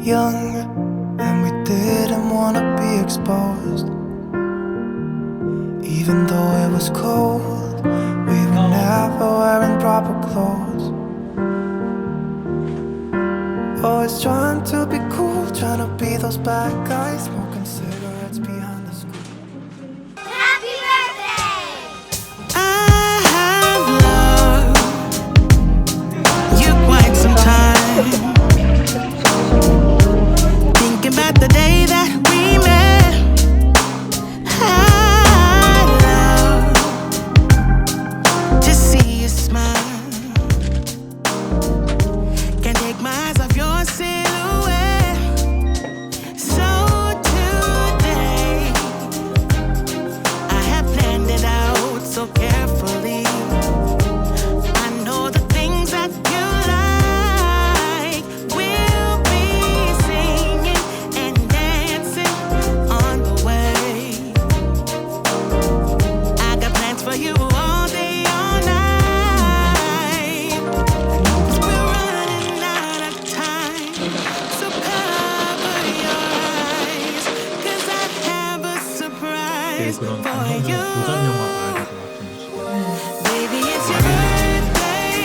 Young, and we didn't wanna be exposed. Even though it was cold, we were never wearing proper clothes. Always trying to be cool, trying to be those bad guys, smoking cigarettes behind the school. Happy birthday! I have loved you quite some time. Thinking about the day that we met. I love to see you smile. Can't take my eyes off your silhouette. So today I have planned it out so carefully. I know the things that you like. We'll be singing and dancing on the way. I got plans for you all day, all night. 'Cause we're running out of time, so cover your eyes. 'Cause I have a surprise 그런 for 감성적인 you. 도전 영화 봐야 될 것 같은 Baby, it's your birthday.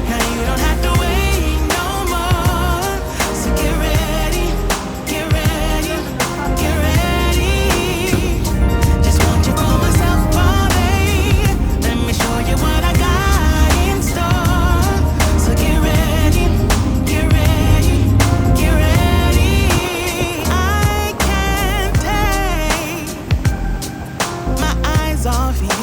Now you don't have to wait no more. So get ready, get ready, get ready. Just want you for myself all day. Let me show you what I got in store. So get ready, get ready, get ready. I can't take my eyes off you.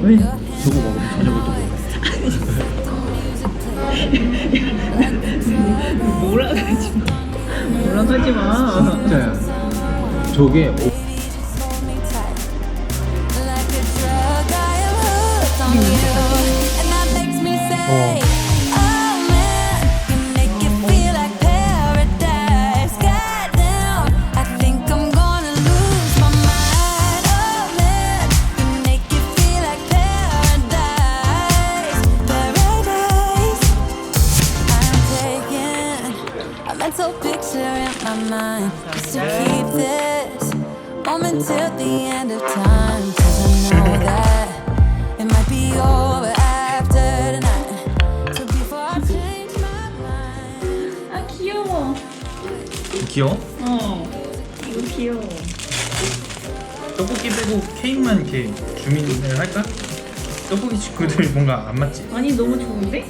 왜? 저거 먹으면 저녁을 또 먹어. 몰아가지 마. 몰아가지 마. 진짜야. 저게 Like a drug, I am hooked on you, and that makes me say, oh man, you make it feel like paradise. Goddamn, I think I'm gonna lose my mind. Oh man, you make it feel like paradise, paradise. I'm taking a mental picture in my mind just to keep this moment till the end of time, 'cause I know that it might be over after tonight. So before I change my mind. 아 귀여워. 귀여워? 이거 귀여워. 떡볶이 빼고 케이크만 이렇게 주민을 할까? 떡볶이 친구들 뭔가 안 맞지? 아니 너무 좋은데?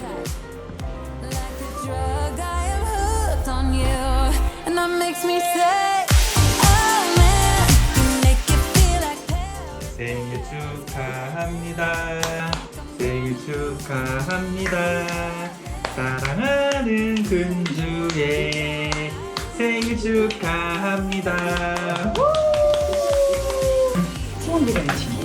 Drug, I am hooked on you, and that makes me say, oh man, you make it feel like paradise. 생일 축하합니다. 생일 축하합니다. 사랑하는 근주의 생일 축하합니다. 소원 빌어야지.